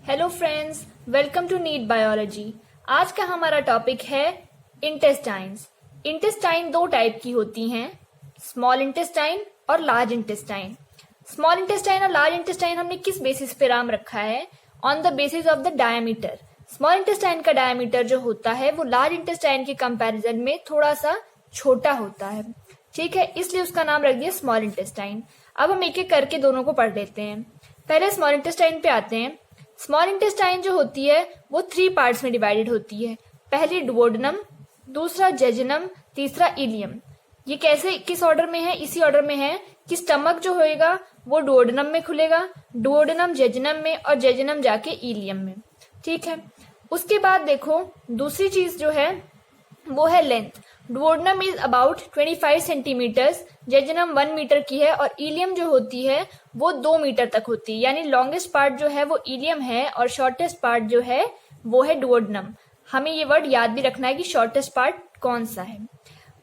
Hello friends, welcome to NEET biology. आज का हमारा टॉपिक है इंटेस्टाइन्स। इंटेस्टाइन दो टाइप की होती हैं, स्मॉल इंटेस्टाइन और लार्ज इंटेस्टाइन। स्मॉल इंटेस्टाइन और लार्ज इंटेस्टाइन हमने किस बेसिस पे नाम रखा है? On the basis of the diameter. Small intestine का डायमीटर जो होता है वो लार्ज इंटेस्टाइन के कंपैरिजन में थोड़ा सा छोटा होता है, ठीक है, इसलिए उसका नाम रख दिया स्मॉल इंटेस्टाइन। अब हम एक एक करके दोनों को पढ़ लेते हैं। पहले स्मॉल इंटेस्टाइन पे आते हैं। स्मॉल इंटेस्टाइन जो होती है वो 3 पार्ट्स में डिवाइडेड होती है। पहली डुओडेनम, दूसरा जेजुनम, तीसरा इलियम। ये कैसे किस ऑर्डर में है? इसी ऑर्डर में है कि स्टमक जो होएगा वो डुओडेनम में खुलेगा, डुओडेनम जेजुनम में और जेजुनम जाके इलियम में, ठीक है। उसके बाद देखो दूसरी चीज जो है वो है length. Duodenum is about 25 centimetres, jejunum 1 metre की है और इलियम जो होती है वो 2 मीटर तक होती है। यानी लॉन्गेस्ट पार्ट जो है वो इलियम है और शॉर्टेस्ट पार्ट जो है वो है डुओडेनम। हमें ये वर्ड याद भी रखना है कि शॉर्टेस्ट पार्ट कौन सा है।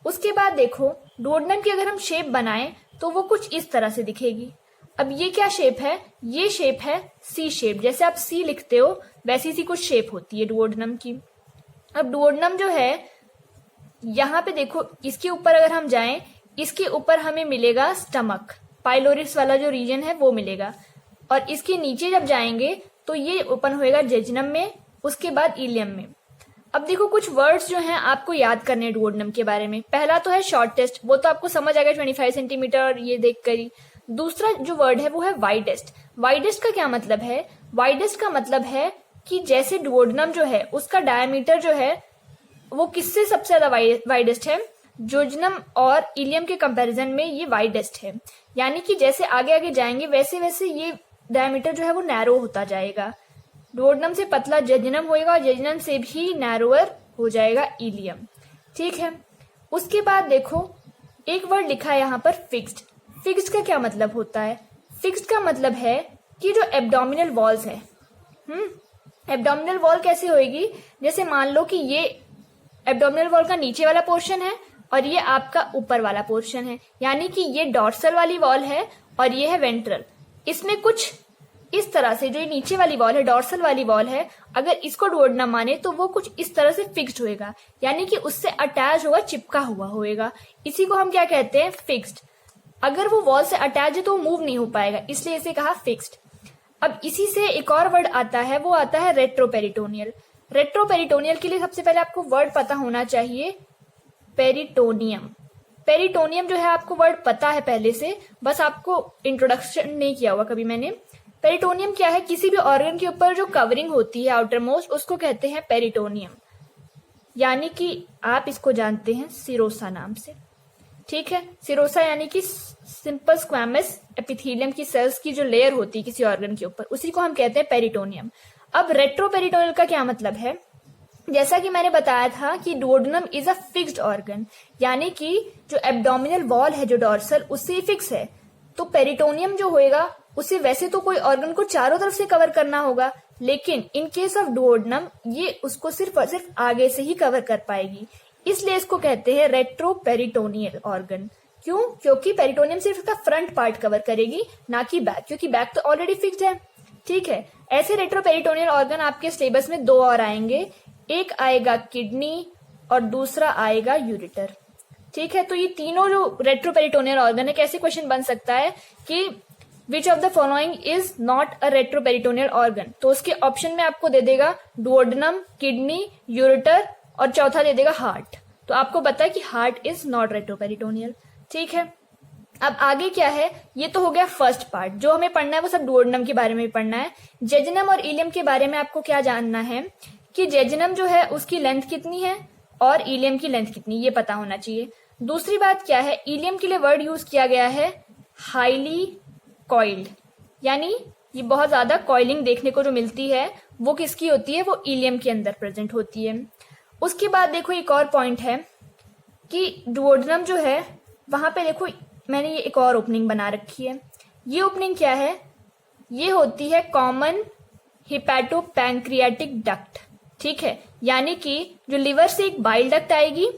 उसके बाद देखो डुओडेनम की अगर हम शेप बनाएं तो वो कुछ इस तरह से दिखेगी। अब ये क्या शेप है? ये शेप है सी शेप। जैसे आप सी लिखते हो वैसी सी कुछ शेप होती है डुओडेनम की। अब डुओडेनम जो है यहाँ पे देखो, इसके ऊपर अगर हम जाएं, इसके ऊपर हमें मिलेगा स्टमक, पाइलोरिस वाला जो रीजन है वो मिलेगा। और इसके नीचे जब जाएंगे तो ये ओपन होएगा जेजुनम में, उसके बाद इलियम में। अब देखो कुछ वर्ड्स जो हैं आपको याद करने हैं डुओडेनम के बारे में। पहला तो है शॉर्टेस्ट, वो तो आपको समझ आ गया 25 सेंटीमीटर और ये देख कर ही। दूसरा जो वर्ड है वो है वाइडेस्ट। वाइडेस्ट का क्या मतलब है? वाइडेस्ट का मतलब है कि जैसे डुओडेनम जो है उसका डायमीटर जो है वो किससे सबसे ज्यादा वाइडेस्ट है? जेजुनम और इलियम के कंपैरिजन में ये वाइडेस्ट है। यानी कि जैसे आगे आगे जाएंगे वैसे वैसे ये डायमीटर जो है वो नैरो होता जाएगा। डुओडेनम से पतला जेजुनम होएगा और जेजुनम से भी नैरोअर हो जाएगा इलियम, ठीक है। उसके बाद देखो एक वर्ड लिखा है यहाँ पर फिक्स्ड। फिक्स्ड का क्या मतलब होता है? फिक्स्ड का मतलब है कि जो एब्डोमिनल वॉल्स है, एब्डोमिनल वॉल कैसे होएगी? जैसे मान लो कि ये एब्डोमिनल वॉल का नीचे वाला पोर्शन है और ये आपका ऊपर वाला पोर्शन है। यानी कि ये डॉर्सल वाली वॉल है और ये है वेंट्रल। इसमें कुछ इस तरह से जो ये नीचे वाली वॉल है, डॉर्सल वाली वॉल है, अगर इसको डुओडेनम माने तो वो कुछ इस तरह से फिक्स्ड होएगा। यानी कि उससे अटैच होगा, चिपका हुआ होएगा। इसी को हम क्या कहते हैं? फिक्स्ड। अगर वो वॉल से अटैच है तो वो मूव नहीं हो पाएगा, इसलिए इसे कहा फिक्स्ड। अब इसी से एक और वर्ड आता है, वो आता है रेट्रोपेरिटोनियल। रेट्रोपेरिटोनियल के लिए सबसे पहले आपको वर्ड पता होना चाहिए, पेरिटोनियम। पेरिटोनियम जो है आपको वर्ड पता है पहले से, बस आपको इंट्रोडक्शन नहीं किया हुआ कभी मैंने। पेरिटोनियम क्या है? किसी भी ऑर्गन के ऊपर जो कवरिंग होती है आउटर मोस्ट, उसको कहते हैं पेरिटोनियम। यानी कि आप इसको जानते हैं सिरोसा नाम से, ठीक है। सिरोसा यानी कि सिंपल स्क्वैमस एपिथेलियम की सेल्स की जो लेयर होती है किसी ऑर्गन के ऊपर, उसी को हम कहते हैं पेरिटोनियम। अब रेट्रोपेरिटोनियल का क्या मतलब है? जैसा कि मैंने बताया था कि duodenum is a fixed organ, यानी कि जो एब्डोमिनल वॉल है जो डॉर्सल उससे फिक्स है। तो पेरिटोनियम जो होएगा उसे वैसे तो कोई ऑर्गन को चारों तरफ से कवर करना होगा, लेकिन इन केस ऑफ डुओडेनम ये उसको सिर्फ और सिर्फ आगे से ही कवर कर पाएगी। इसलिए इसको कहते हैं रेट्रोपेरिटोनियल ऑर्गन। क्यों? क्योंकि पेरिटोनियम सिर्फ उसका फ्रंट पार्ट कवर करेगी, ना कि बैक, क्योंकि बैक तो ऑलरेडी फिक्स्ड है, ठीक है। ऐसे रेट्रोपेरिटोनियल ऑर्गन आपके सिलेबस में 2 और आएंगे, एक आएगा किडनी और दूसरा आएगा यूरेटर, ठीक है। तो ये तीनों जो रेट्रोपेरिटोनियल ऑर्गन है, कैसे क्वेश्चन बन सकता है कि which of the following is not a retroperitoneal organ? तो उसके ऑप्शन में आपको दे देगा डुओडेनम, किडनी, यूरेटर और चौथा दे देगा हार्ट। तो आपको पता है कि हार्ट इज नॉट रेट्रोपेरिटोनियल, ठीक है। अब आगे क्या है? ये तो हो गया फर्स्ट पार्ट। जो हमें पढ़ना है वो सब डुओडेनम के बारे में पढ़ना है। जेजुनम और इलियम के बारे में आपको क्या जानना है कि जेजुनम जो है उसकी लेंथ कितनी है और इलियम की लेंथ कितनी, ये पता होना चाहिए। दूसरी बात क्या है? इलियम के लिए वर्ड यूज किया गया है हाईली कॉइल्ड, यानी ये बहुत ज्यादा कॉइलिंग देखने को जो मिलती है वो किसकी होती है? वो इलियम के अंदर प्रेजेंट होती है। उसके बाद देखो एक और पॉइंट है कि डुओडेनम जो है वहां पे देखो मैंने ये एक और ओपनिंग बना रखी है। ये ओपनिंग क्या है? ये होती है कॉमन हिपैटोपैंक्रियाटिक डक्ट, ठीक है। यानी कि जो लिवर से एक बाइल डक्ट आएगी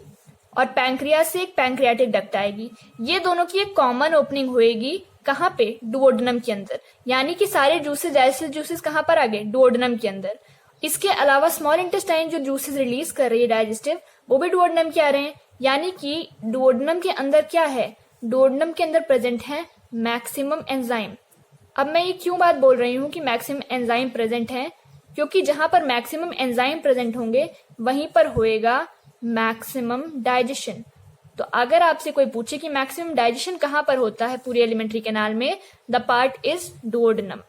और पैंक्रियास से एक पैंक्रियाटिक डक्ट आएगी, ये दोनों की एक कॉमन ओपनिंग होएगी कहाँ पे? डुओडेनम के अंदर। यानी कि सारे जूसेस, डाइजेस्टिव जूसेस कहाँ पर आ गए? डुओडेनम के अंदर। इसके अलावा स्मॉल इंटेस्टाइन जो जूसेस रिलीज कर रही है डाइजेस्टिव, वो भी डुओडेनम के आ रहे हैं। यानी कि डुओडेनम के अंदर क्या है? डुओडेनम के अंदर प्रेजेंट है मैक्सिमम एंजाइम। अब मैं ये क्यों बात बोल रही हूँ कि मैक्सिमम एंजाइम प्रेजेंट है? क्योंकि जहां पर मैक्सिमम एंजाइम प्रेजेंट होंगे वहीं पर होएगा मैक्सिमम डाइजेशन। तो अगर आपसे कोई पूछे कि मैक्सिमम डाइजेशन कहां पर होता है पूरी एलिमेंट्री कैनाल में, द पार्ट इज डुओडेनम।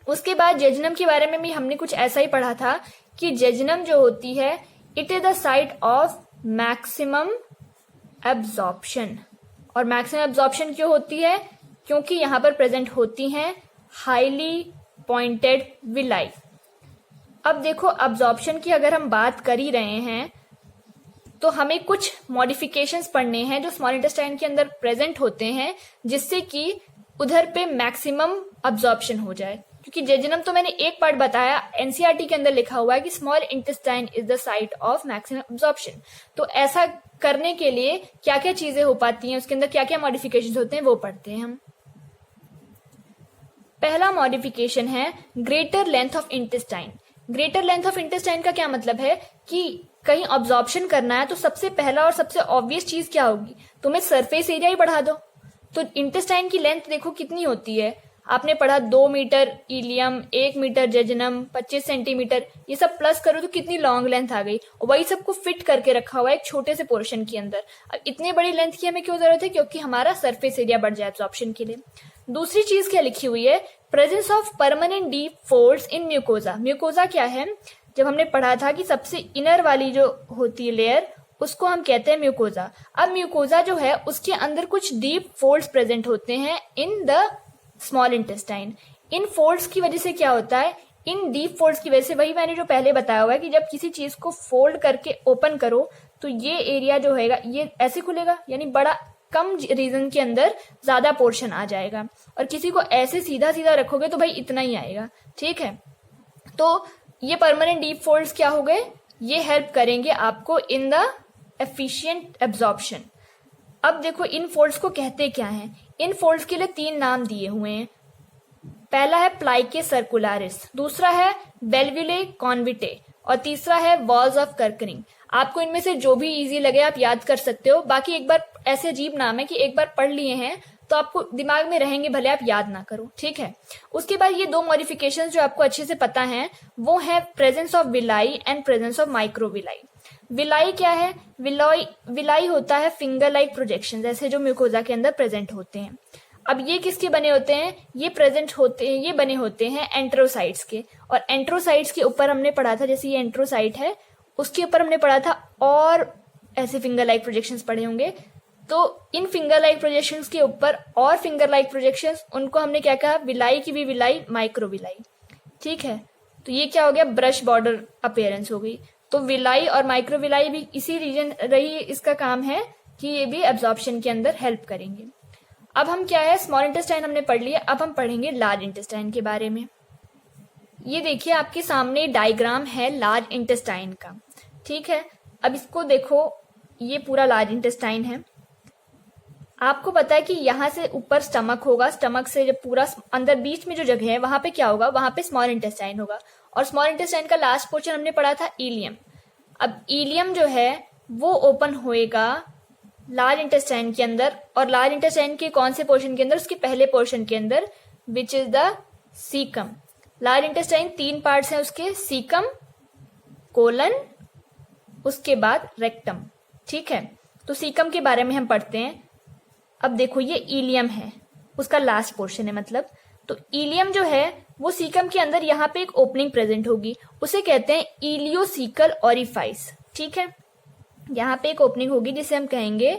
उसके बाद जेजुनम के बारे में भी हमने कुछ ऐसा ही पढ़ा था कि जेजुनम जो होती है, it is the site of maximum absorption. और मैक्सिमम एब्जॉर्प्शन क्यों होती है? क्योंकि यहां पर प्रेजेंट होती हैं हाईली पॉइंटेड विलाई। अब देखो, अब्जॉर्प्शन की अगर हम बात कर ही रहे हैं तो हमें कुछ मॉडिफिकेशंस पढ़ने हैं जो स्मॉल इंटेस्टाइन के अंदर प्रेजेंट होते हैं, जिससे कि उधर पे मैक्सिमम अब्जॉर्प्शन हो जाए। क्योंकि जेजुनम तो मैंने एक पार्ट बताया, एनसीईआरटी के अंदर लिखा हुआ है कि small intestine is the site of maximum absorption. तो ऐसा करने के लिए क्या क्या चीजें हो पाती हैं, उसके अंदर क्या क्या मॉडिफिकेशंस होते हैं, वो पढ़ते हैं हम। पहला मॉडिफिकेशन है greater length of intestine. Greater length of intestine का क्या मतलब है कि कहीं ऑब्जॉर्प्शन करना है तो सबसे पहला और सबसे ऑब्वियस चीज क्या होगी? तुम्हें सरफेस एरिया ही बढ़ा दो। तो इंटेस्टाइन की लेंथ देखो कितनी होती है, आपने पढ़ा 2 metre ileum, 1 metre jejunum, 25 centimetre, ये सब प्लस करो तो कितनी लॉन्ग लेंथ आ गई। और वही सबको फिट करके रखा हुआ है एक छोटे से पोर्शन के अंदर। अब इतनी बड़ी लेंथ की हमें क्यों जरूरत है? क्योंकि हमारा सरफेस एरिया बढ़ जाए एब्जॉर्प्शन के लिए। दूसरी चीज क्या लिखी हुई है? Presence of permanent deep folds in mucosa. Mucosa क्या है? जब हमने पढ़ा था कि सबसे इनर वाली जो होती है लेयर, उसको हम कहते हैं म्यूकोजा। अब म्यूकोजा जो है उसके अंदर कुछ डीप फोल्ड्स प्रेजेंट होते हैं in the small intestine. In folds की वजह से क्या होता है? इन डीप फोल्ड्स की वजह से, वही मैंने जो पहले बताया हुआ है कि जब किसी चीज को फोल्ड करके ओपन करो तो ये एरिया जो होगा ये ऐसे खुलेगा, यानी बड़ा कम रीजन के अंदर ज्यादा पोर्शन आ जाएगा। और किसी को ऐसे सीधा सीधा रखोगे तो भाई इतना ही आएगा, ठीक है। तो ये परमानेंट डीप फोल्ड्स क्या हो गए? ये हेल्प करेंगे आपको इन द एफिशिएंट एब्जॉर्प्शन। अब देखो, इन फोल्ड्स को कहते क्या हैं? इन फोल्ड्स के लिए 3 नाम दिए हुए हैं। पहला है प्लाइके सर्कुलारिस, दूसरा है बेलविले कॉन्विटे, और तीसरा है वॉल्स ऑफ कर्करिंग। आपको इनमें से जो भी इजी लगे आप याद कर सकते हो। बाकी एक बार, ऐसे अजीब नाम है कि एक बार पढ़ लिए हैं तो आपको दिमाग में रहेंगे, भले आप याद ना करो, ठीक है। उसके बाद ये 2 मॉडिफिकेशंस जो आपको अच्छे से पता हैं वो है presence of villi and presence of microvilli. Villi क्या है? विलाई होता है फिंगर लाइक प्रोजेक्शन, जैसे जो म्यूकोजा के अंदर प्रेजेंट होते हैं। अब ये किसके बने होते हैं? ये बने होते हैं एंट्रोसाइट्स के। और एंट्रोसाइट्स के ऊपर हमने पढ़ा था, जैसे ये एंट्रोसाइट है, उसके ऊपर हमने पढ़ा था और ऐसे फिंगर लाइक प्रोजेक्शंस पढ़े होंगे। तो इन फिंगर लाइक प्रोजेक्शंस के ऊपर और फिंगर लाइक प्रोजेक्शंस, उनको हमने क्या कहा? विलाई की भी विलाई, माइक्रोविलाई, ठीक है। तो ये क्या हो गया? ब्रश बॉर्डर अपीयरेंस हो गई। तो विलाई और माइक्रोविलाई भी इसी रीजन रही, इसका काम है कि ये भी एब्जॉर्प्शन के अंदर हेल्प करेंगे। अब हम क्या है, स्मॉल इंटेस्टाइन हमने पढ़ लिया, अब हम पढ़ेंगे लार्ज इंटेस्टाइन के बारे में। ये देखिए आपके सामने डायग्राम है लार्ज इंटेस्टाइन का, ठीक है। अब इसको देखो, ये पूरा लार्ज इंटेस्टाइन है। आपको पता है कि यहाँ से ऊपर स्टमक होगा, स्टमक से जब पूरा अंदर बीच में जो जगह है वहां पे क्या होगा? वहां पे स्मॉल इंटेस्टाइन होगा। और स्मॉल इंटेस्टाइन का लास्ट पोर्शन हमने पढ़ा था इलियम। अब इलियम जो है वो ओपन होएगा लार्ज इंटेस्टाइन के अंदर, और लार्ज इंटेस्टाइन के कौन से पोर्शन के अंदर? उसके पहले पोर्शन के अंदर, which is the caecum. Large intestine 3 parts हैं उसके, सीकम, कोलन, उसके बाद रेक्टम, ठीक है। तो सीकम के बारे में हम पढ़ते हैं। अब देखो, ये इलियम है, उसका लास्ट पोर्शन है मतलब। तो इलियम जो है वो सीकम के अंदर यहाँ पे एक ओपनिंग प्रेजेंट होगी, उसे कहते हैं इलियोसिकल ऑरिफाइस, ठीक है। यहाँ पे एक ओपनिंग होगी जिसे हम कहेंगे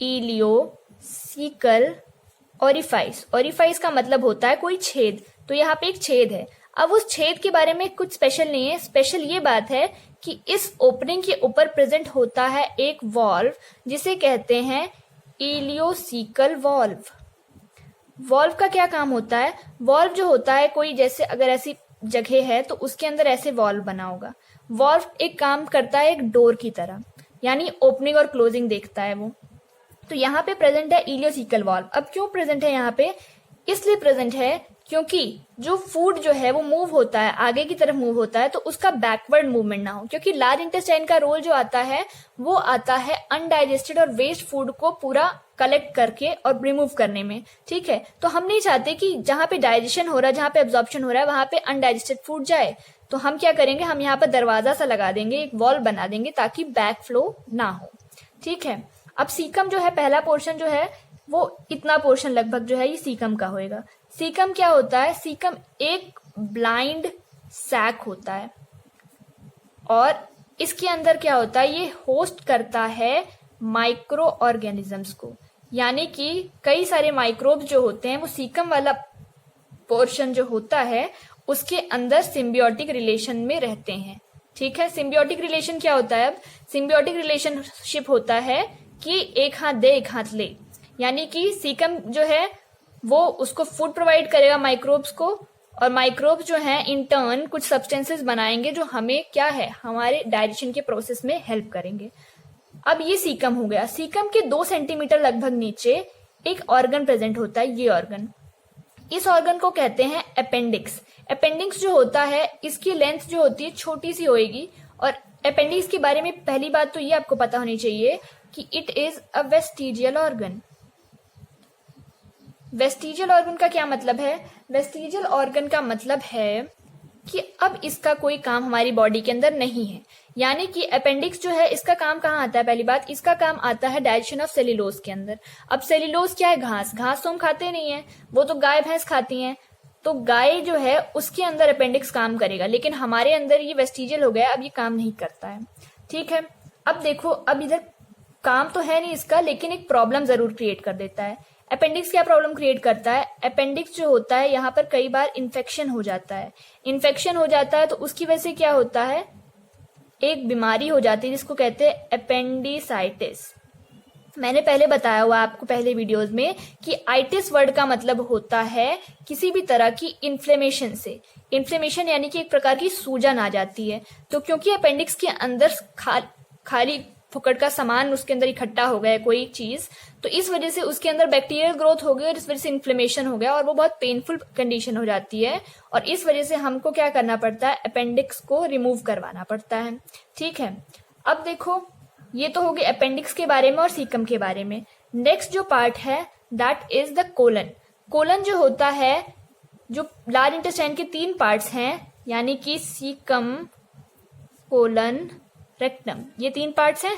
इलियोसिकल ऑरिफाइस। ऑरिफाइस का मतलब होता है कोई छेद, तो यहाँ पे एक छेद है। अब उस छेद के बारे में कुछ स्पेशल नहीं है, स्पेशल ये बात है कि इस ओपनिंग के ऊपर प्रेजेंट होता है एक वॉल्व, जिसे कहते हैं इलियोसिकल वॉल्व। वॉल्व का क्या काम होता है? वॉल्व जो होता है, कोई जैसे अगर ऐसी जगह है तो उसके अंदर ऐसे वॉल्व बना होगा। वॉल्व एक काम करता है एक डोर की तरह, यानी ओपनिंग और क्लोजिंग देखता है वो। तो यहाँ पे प्रेजेंट है इलियोसिकल वाल्व। अब क्यों प्रेजेंट है यहाँ पे? इसलिए प्रेजेंट है क्योंकि जो फूड जो है वो मूव होता है, आगे की तरफ मूव होता है, तो उसका बैकवर्ड मूवमेंट ना हो। क्योंकि लार्ज इंटेस्टाइन का रोल जो आता है वो आता है अनडाइजेस्टेड और वेस्ट फूड को पूरा कलेक्ट करके और रिमूव करने में। ठीक है, तो हम नहीं चाहते कि जहां पे डाइजेशन हो रहा है, जहां पे एब्जॉर्प्शन हो रहा है, वहां पे अनडाइजेस्टेड फूड जाए। तो हम क्या करेंगे, हम यहाँ पर दरवाजा सा लगा देंगे, एक वॉल बना देंगे ताकि बैक फ्लो ना हो। ठीक है, अब सीकम जो है, पहला पोर्शन जो है वो इतना पोर्शन लगभग जो है ये सीकम का होएगा। सीकम क्या होता है? सीकम एक ब्लाइंड सैक होता है और इसके अंदर क्या होता है, ये होस्ट करता है माइक्रो ऑर्गेनिजम्स को। यानी कि कई सारे माइक्रोब्स जो होते हैं वो सीकम वाला पोर्शन जो होता है उसके अंदर सिम्बियोटिक रिलेशन में रहते हैं। ठीक है, सिम्बियोटिक रिलेशन क्या होता है? अब सिम्बियोटिक रिलेशनशिप होता है कि एक हाथ दे एक हाथ ले। यानी कि सीकम जो है वो उसको फूड प्रोवाइड करेगा माइक्रोब्स को, और माइक्रोब्स जो हैं इन टर्न कुछ सब्सटेंसेस बनाएंगे जो हमें क्या है, हमारे डाइजेशन के प्रोसेस में हेल्प करेंगे। अब ये सीकम हो गया। सीकम के 2 सेंटीमीटर लगभग नीचे एक ऑर्गन प्रेजेंट होता है, ये ऑर्गन। इस ऑर्गन को कहते हैं अपेंडिक्स। अपेंडिक्स जो होता है इसकी लेंथ जो होती है छोटी सी होएगी। और अपेंडिक्स के बारे में पहली बात तो ये आपको पता होनी चाहिए कि it is a vestigial organ. Vestigial organ का क्या मतलब है? वेस्टिजियल ऑर्गन का मतलब है कि अब इसका कोई काम हमारी बॉडी के अंदर नहीं है। यानी कि अपेंडिक्स जो है इसका काम कहाँ आता है? पहली बात, इसका काम आता है डाइजेशन ऑफ सेल्यूलोज के अंदर। अब सेल्यूलोज क्या है? घास। घास तो हम खाते नहीं है, वो तो गाय भैंस खाती हैं। तो गाय जो है उसके अंदर अपेंडिक्स काम करेगा, लेकिन हमारे अंदर ये वेस्टिजियल हो गया, अब ये काम नहीं करता है। ठीक है, अब देखो, अब इधर काम तो है नहीं इसका, लेकिन एक प्रॉब्लम जरूर क्रिएट कर देता है। अपेंडिक्स क्या प्रॉब्लम क्रिएट करता है? अपेंडिक्स जो होता है यहाँ पर कई बार इन्फेक्शन हो जाता है। इन्फेक्शन हो जाता है तो उसकी वजह से क्या होता है, एक बीमारी हो जाती है जिसको कहते हैं अपेंडिसाइटिस। मैंने पहले बताया हुआ आपको पहले वीडियोस में कि आइटिस वर्ड का मतलब होता है किसी भी तरह की इन्फ्लेमेशन से। इन्फ्लेमेशन यानी कि एक प्रकार की सूजन आ जाती है। तो क्योंकि अपेंडिक्स के अंदर खाली फुकट का सामान उसके अंदर इकट्ठा हो गया है कोई चीज, तो इस वजह से उसके अंदर बैक्टीरियल ग्रोथ हो गई और इस वजह से इन्फ्लेमेशन हो गया और वो बहुत पेनफुल कंडीशन हो जाती है। और इस वजह से हमको क्या करना पड़ता है, अपेंडिक्स को रिमूव करवाना पड़ता है। ठीक है, अब देखो, ये तो हो गई अपेंडिक्स के बारे में और सीकम के बारे में। नेक्स्ट जो पार्ट है that is the colon. Colon जो होता है, जो लार्ज इंटेस्टाइन के 3 पार्ट्स हैं, यानी कि सीकम, कोलन, रेक्टम, ये 3 पार्ट्स हैं।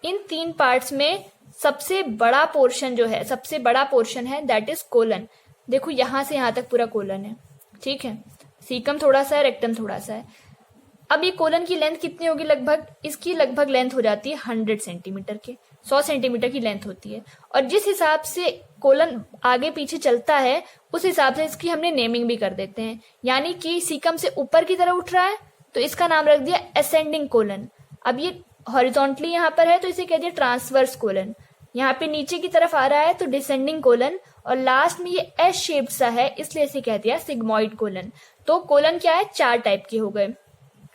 इन 3 पार्ट्स में सबसे बड़ा पोर्शन जो है, सबसे बड़ा पोर्शन है दैट इज कोलन। देखो यहां से यहां तक पूरा कोलन है। ठीक है, सीकम थोड़ा सा है, रेक्टम थोड़ा सा है। अब ये कोलन की लेंथ कितनी होगी? लगभग इसकी लगभग लेंथ हो जाती है 100 सेंटीमीटर के, 100 सेंटीमीटर की लेंथ होती है। और जिस हिसाब से कोलन आगे पीछे चलता है उस हिसाब से इसकी हमने नेमिंग भी कर देते हैं। यानी कि सीकम से ऊपर की तरफ उठ रहा है तो इसका नाम रख दिया असेंडिंग कोलन। अब ये हॉरिजॉन्टली यहाँ पर है तो इसे कह दिया ट्रांसवर्स कोलन। यहाँ पे नीचे की तरफ आ रहा है तो डिसेंडिंग कोलन, और लास्ट में ये एस शेप्ड सा है इसलिए इसे कह दिया सिग्मोइड कोलन। तो कोलन क्या है? 4 टाइप के हो गए।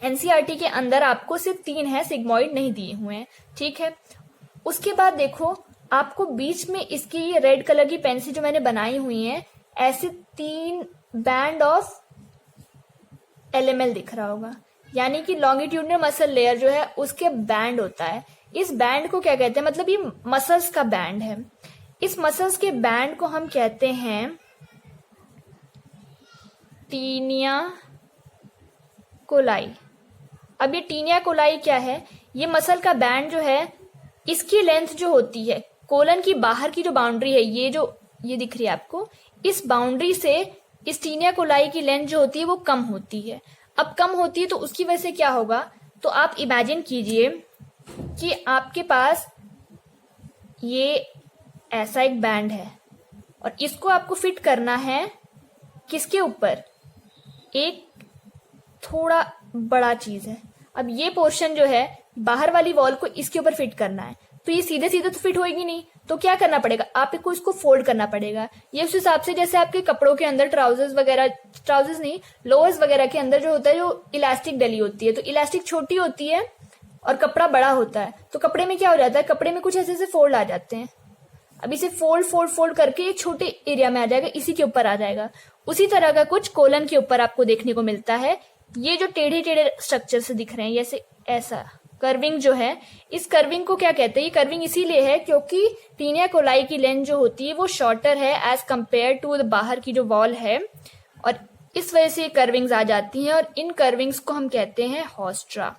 एनसीईआरटी के अंदर आपको सिर्फ 3 है, सिग्मोइड नहीं दिए हुए हैं। ठीक है, उसके बाद देखो, आपको बीच में इसकी ये रेड कलर की पेन से जो मैंने बनाई हुई है, ऐसे 3 बैंड ऑफ एलएमएल दिख रहा होगा। यानी कि लॉन्गिट्यूडनल मसल लेयर जो है उसके बैंड होता है। इस बैंड को क्या कहते हैं? मतलब ये मसल्स का बैंड है। इस मसल्स के बैंड को हम कहते हैं टीनिया कोलाई। अब ये टीनिया कोलाई क्या है? ये मसल का बैंड जो है, इसकी लेंथ जो होती है, कोलन की बाहर की जो बाउंड्री है, ये दिख रही है आपको, इस बाउंड्री से इस टीनिया कोलाई की लेंथ जो होती है वो कम होती है। अब कम होती है तो उसकी वजह से क्या होगा, तो आप इमेजिन कीजिए कि आपके पास ये ऐसा एक बैंड है और इसको आपको फिट करना है किसके ऊपर? एक थोड़ा बड़ा चीज है। अब ये पोर्शन जो है बाहर वाली वॉल को इसके ऊपर फिट करना है, तो ये सीधे सीधे तो फिट होएगी नहीं, तो क्या करना पड़ेगा? आपको इसको फोल्ड करना पड़ेगा। ये उस हिसाब से जैसे आपके कपड़ों के अंदर ट्राउजर्स नहीं, लोअर्स वगैरह के अंदर जो होता है, जो इलास्टिक डली होती है, तो इलास्टिक छोटी होती है और कपड़ा बड़ा होता है, तो कपड़े में क्या हो जाता है, कपड़े में कुछ ऐसे ऐसे फोल्ड आ जाते हैं। अब इसे फोल्ड फोल्ड फोल्ड करके एक छोटे एरिया में आ जाएगा, इसी के ऊपर आ जाएगा। उसी तरह का कुछ कोलन के ऊपर आपको देखने को मिलता है। ये जो टेढ़े टेढ़े स्ट्रक्चर से दिख रहे हैं जैसे ऐसा कर्विंग जो है, इस कर्विंग को क्या कहते हैं? ये कर्विंग इसीलिए है क्योंकि टीनिया कोलाई की लेंथ जो होती है वो शॉर्टर है एज कंपेयर टू द बाहर की जो वॉल है, और इस वजह से ये कर्विंग्स आ जाती हैं और इन कर्विंग्स को हम कहते हैं हॉस्ट्रा।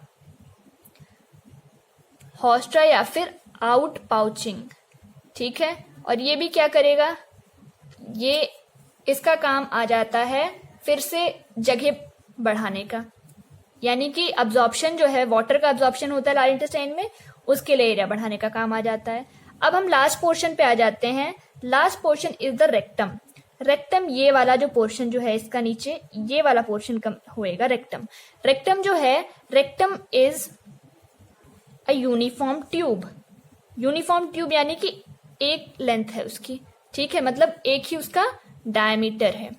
हॉस्ट्रा या फिर आउट पाउचिंग, ठीक है। और ये भी क्या करेगा? ये इसका काम आ जाता है फिर से जगह बढ़ाने का, यानी कि अब्जॉर्प्शन जो है, वाटर का अब्जॉर्प्शन होता है लार्ज इंटेस्टाइन में, उसके लिए एरिया बढ़ाने का काम आ जाता है। अब हम लास्ट पोर्शन पे आ जाते हैं। Last portion is the rectum. Rectum ये वाला जो पोर्शन जो है इसका नीचे ये वाला पोर्शन कम होएगा रेक्टम। रेक्टम जो है, rectum is a uniform tube. Uniform tube यानी कि एक लेंथ है उसकी, ठीक है, मतलब एक ही उसका डायमीटर है।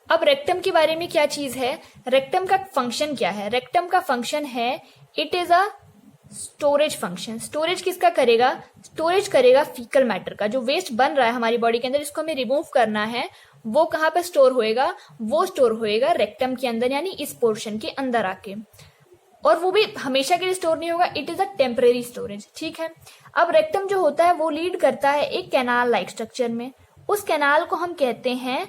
अब रेक्टम के बारे में क्या चीज है? रेक्टम का फंक्शन क्या है? रेक्टम का फंक्शन है, it is a storage function. Storage किसका करेगा? स्टोरेज करेगा फीकल मैटर का। जो वेस्ट बन रहा है हमारी बॉडी के अंदर, इसको हमें रिमूव करना है, वो कहाँ पे स्टोर होएगा? वो स्टोर होएगा रेक्टम के अंदर, यानी इस पोर्शन के अंदर आके। और वो भी हमेशा के लिए स्टोर नहीं होगा, it is a temporary storage, ठीक है। अब रेक्टम जो होता है वो लीड करता है एक कैनाल लाइक स्ट्रक्चर में। उस कैनाल को हम कहते हैं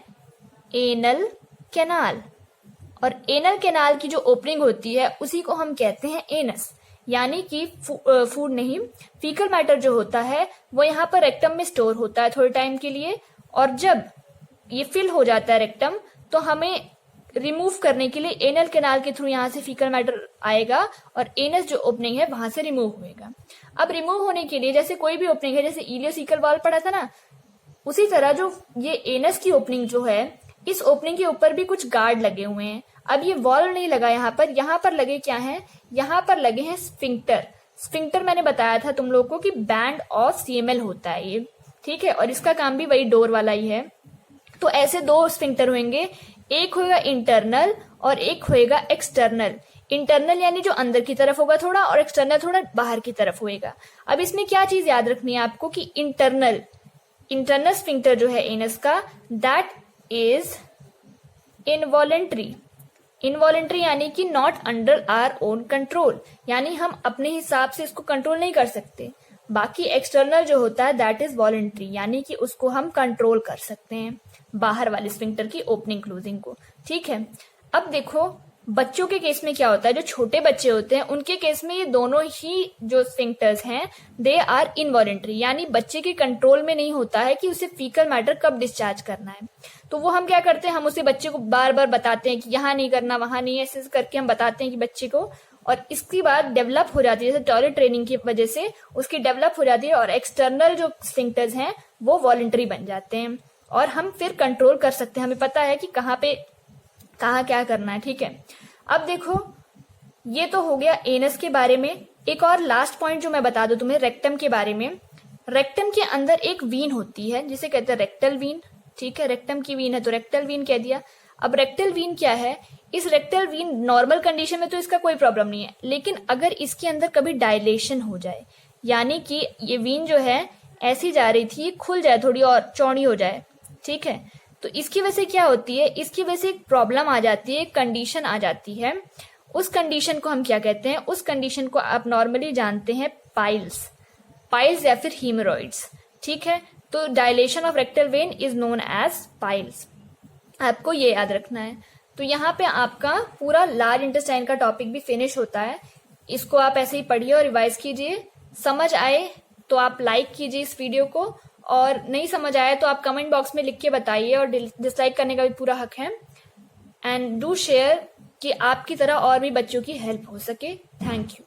एनल कैनाल, और एनल कैनाल की जो ओपनिंग होती है उसी को हम कहते हैं एनस, यानी कि फूड नहीं, फीकल मैटर जो होता है वो यहाँ पर रेक्टम में स्टोर होता है थोड़े टाइम के लिए, और जब ये फिल हो जाता है रेक्टम तो हमें रिमूव करने के लिए एनल कैनाल के थ्रू यहाँ से फीकल मैटर आएगा और एनस जो ओपनिंग है वहां से रिमूव होएगा। अब रिमूव होने के लिए जैसे कोई भी ओपनिंग है, जैसे इलियोसिकल वॉल पढ़ा था ना, उसी तरह जो ये एनस की ओपनिंग जो है, इस ओपनिंग के ऊपर भी कुछ गार्ड लगे हुए हैं। अब ये वॉल नहीं लगा यहाँ पर लगे क्या है? यहाँ पर लगे हैं स्फिंक्टर। स्फिंक्टर मैंने बताया था तुम लोगों को कि बैंड ऑफ सीएमएल होता है ये, ठीक है, और इसका काम भी वही डोर वाला ही है। तो ऐसे दो स्फिंक्टर होंगे, एक होगा इंटरनल और एक होगा एक्सटर्नल। इंटरनल यानी जो अंदर की तरफ होगा थोड़ा, और एक्सटर्नल थोड़ा बाहर की तरफ होएगा। अब इसमें क्या चीज याद रखनी है आपको कि इंटरनल स्फिंक्टर जो है एनस का, दैट इज इनवॉलेंट्री। इनवॉलेंट्री यानी कि not under our own control, यानी हम अपने हिसाब से इसको कंट्रोल नहीं कर सकते। बाकी एक्सटर्नल जो होता है दैट इज वॉलेंट्री, यानी कि उसको हम कंट्रोल कर सकते हैं, बाहर वाले स्फिंक्टर की ओपनिंग क्लोजिंग को, ठीक है। अब देखो बच्चों के केस में क्या होता है, जो छोटे बच्चे होते हैं उनके केस में ये दोनों ही जो स्फिंक्टर्स हैं दे आर इनवॉलेंट्री, यानी बच्चे के कंट्रोल में नहीं होता है कि उसे फीकल मैटर कब डिस्चार्ज करना है। तो वो हम क्या करते हैं, हम उसे बच्चे को बार बार बताते हैं कि यहाँ नहीं करना, वहां नहीं, ऐसे करके हम बताते हैं कि बच्चे को, और इसके बाद डेवलप हो जाती है, जैसे टॉयलेट ट्रेनिंग की वजह से उसकी डेवलप हो जाती है, और एक्सटर्नल जो स्फिंक्टर्स हैं वो वॉलेंट्री बन जाते हैं, और हम फिर कंट्रोल कर सकते हैं, हमें पता है कि कहाँ क्या करना है, ठीक है। अब देखो ये तो हो गया एनस के बारे में। एक और लास्ट पॉइंट जो मैं बता दूं तुम्हें रेक्टम के बारे में। रेक्टम के अंदर एक वीन होती है जिसे कहते हैं रेक्टल वीन, ठीक है, रेक्टम की वीन है तो रेक्टल वीन कह दिया। अब रेक्टल वीन क्या है? इस रेक्टल वीन नॉर्मल कंडीशन में तो इसका कोई प्रॉब्लम नहीं है, लेकिन अगर इसके अंदर कभी डायलेशन हो जाए, यानी कि ये वीन जो है ऐसी जा रही थी, खुल जाए, थोड़ी और चौड़ी हो जाए, ठीक है, तो इसकी वजह से क्या होती है, इसकी वजह से एक प्रॉब्लम आ जाती है, एक कंडीशन आ जाती है। उस कंडीशन को हम क्या कहते हैं? उस कंडीशन को आप नॉर्मली जानते हैं पाइल्स या फिर हीमोरॉइड्स, ठीक है। तो dilation of rectal vein is known as piles, आपको ये याद रखना है। तो यहाँ पे आपका पूरा लार्ज इंटेस्टाइन का टॉपिक भी फिनिश होता है। इसको आप ऐसे ही पढ़िए और रिवाइज कीजिए। समझ आए तो आप लाइक कीजिए इस वीडियो को, और नहीं समझ आया तो आप कमेंट बॉक्स में लिख के बताइए, और डिसलाइक करने का भी पूरा हक है। एंड डू शेयर कि आपकी तरह और भी बच्चों की हेल्प हो सके। Thank you.